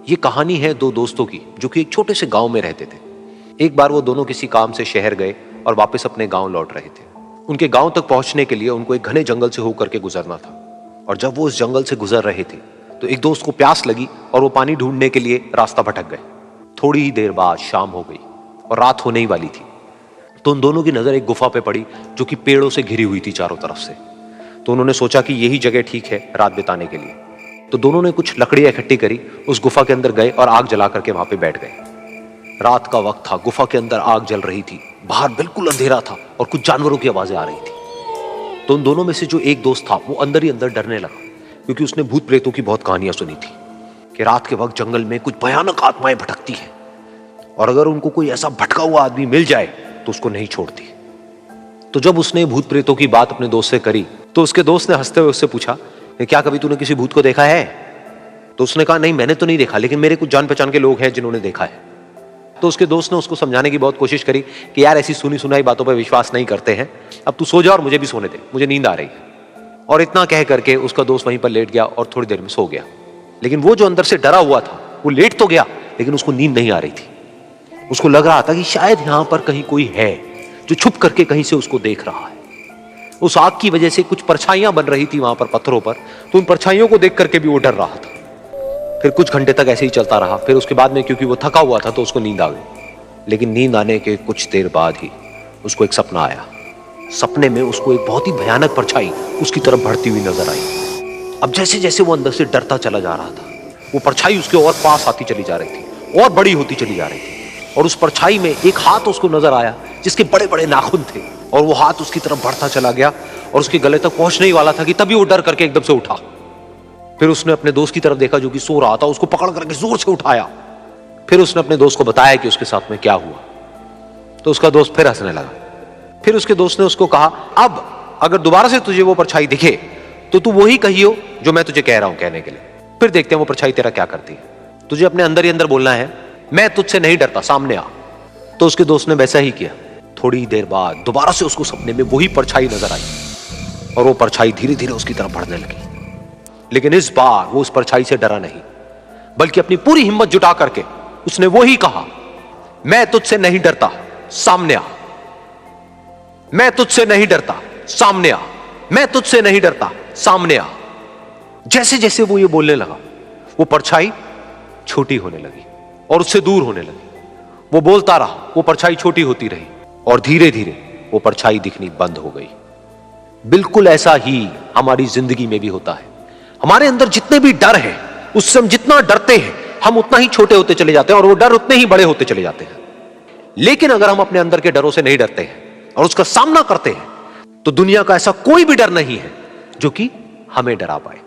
ये कहानी है दो दोस्तों की जो कि एक छोटे से गांव में रहते थे। एक बार वो दोनों किसी काम से शहर गए और वापस अपने गांव लौट रहे थे। उनके गांव तक पहुंचने के लिए उनको एक घने जंगल से होकर के गुजरना था और जब वो उस जंगल से गुजर रहे थे तो एक दोस्त को प्यास लगी और वो पानी ढूंढने के लिए रास्ता भटक गए। थोड़ी ही देर बाद शाम हो गई और रात होने ही वाली थी। तो उन दोनों की नजर एक गुफा पे पड़ी जो कि पेड़ों से घिरी हुई थी चारों तरफ से। तो उन्होंने सोचा कि यही जगह ठीक है रात बिताने के लिए। तो दोनों ने कुछ लकड़ियां इकट्ठी करी, उस गुफा के अंदर गए और आग जला करके वहां पे बैठ गए। रात का वक्त था, गुफा के अंदर आग जल रही थी, बाहर बिल्कुल अंधेरा था और कुछ जानवरों की आवाजें आ रही थी। तो उन दोनों में से जो एक दोस्त था वो अंदर ही अंदर डरने लगा, क्योंकि उसने भूत प्रेतों की बहुत कहानियां सुनी थी कि रात के वक्त जंगल में कुछ भयानक आत्माएं भटकती हैं और अगर उनको कोई ऐसा भटका हुआ आदमी मिल जाए तो उसको नहीं छोड़ती। तो जब उसने भूत प्रेतों की बात अपने दोस्त से करी तो उसके दोस्त ने हंसते हुए उससे पूछा, क्या कभी तूने किसी भूत को देखा है? तो उसने कहा, नहीं मैंने तो नहीं देखा, लेकिन मेरे कुछ जान पहचान के लोग हैं जिन्होंने देखा है। तो उसके दोस्त ने उसको समझाने की बहुत कोशिश करी कि यार ऐसी सुनी सुनाई बातों पर विश्वास नहीं करते हैं, अब तू सो जा और मुझे भी सोने दे, मुझे नींद आ रही है। और इतना कह करके उसका दोस्त वहीं पर लेट गया और थोड़ी देर में सो गया। लेकिन वो जो अंदर से डरा हुआ था वो लेट तो गया, लेकिन उसको नींद नहीं आ रही थी। उसको लग रहा था कि शायद यहां पर कहीं कोई है जो छुप करके कहीं से उसको देख रहा है। उस आग की वजह से कुछ परछाइयां बन रही थी वहां पर पत्थरों पर, तो उन परछाइयों को देख करके भी वो डर रहा था। फिर कुछ घंटे तक ऐसे ही चलता रहा। फिर उसके बाद में क्योंकि वो थका हुआ था तो उसको नींद आ गई। लेकिन नींद आने के कुछ देर बाद ही उसको एक सपना आया। सपने में उसको एक बहुत ही भयानक परछाई उसकी तरफ बढ़ती हुई नजर आई। अब जैसे जैसे वो अंदर से डरता चला जा रहा था, वो परछाई उसके और पास आती चली जा रही थी और बड़ी होती चली जा रही थी। और उस परछाई में एक हाथ उसको नजर आया जिसके बड़े बड़े नाखून थे, और वो हाथ उसकी तरफ बढ़ता चला गया और उसके गले तक पहुंचने ही वाला था कि तभी वो डर करके एकदम से उठा। फिर उसने अपने दोस्त की तरफ देखा जो कि सो रहा था, उसको पकड़ करके जोर से उठाया। फिर उसने अपने दोस्त को बताया कि उसके साथ में क्या हुआ। तो उसका दोस्त फिर हंसने लगा। फिर उसके दोस्त ने उसको कहा, अब अगर दोबारा से तुझे वो परछाई दिखे तो तू वही कहियो जो मैं तुझे कह रहा हूं कहने के लिए, फिर देखते हैं वो परछाई तेरा क्या करती है। तुझे अपने अंदर ही अंदर बोलना है, मैं तुझसे नहीं डरता, सामने आ। तो उसके दोस्त ने वैसा ही किया। थोड़ी देर बाद दोबारा से उसको सपने में वही परछाई नजर आई और वो परछाई धीरे धीरे उसकी तरफ बढ़ने लगी। लेकिन इस बार वो उस परछाई से डरा नहीं, बल्कि अपनी पूरी हिम्मत जुटा करके उसने वही कहा, मैं तुझसे नहीं डरता, सामने आ। मैं तुझसे नहीं डरता, सामने आ। मैं तुझसे नहीं डरता, सामने आ। जैसे जैसे वो ये बोलने लगा, वो परछाई छोटी होने लगी और उससे दूर होने लगी। वो बोलता रहा, वो परछाई छोटी होती रही और धीरे धीरे वो परछाई दिखनी बंद हो गई। बिल्कुल ऐसा ही हमारी जिंदगी में भी होता है। हमारे अंदर जितने भी डर हैं, उससे हम जितना डरते हैं हम उतना ही छोटे होते चले जाते हैं और वो डर उतने ही बड़े होते चले जाते हैं। लेकिन अगर हम अपने अंदर के डरों से नहीं डरते हैं और उसका सामना करते हैं तो दुनिया का ऐसा कोई भी डर नहीं है जो कि हमें डरा पाए।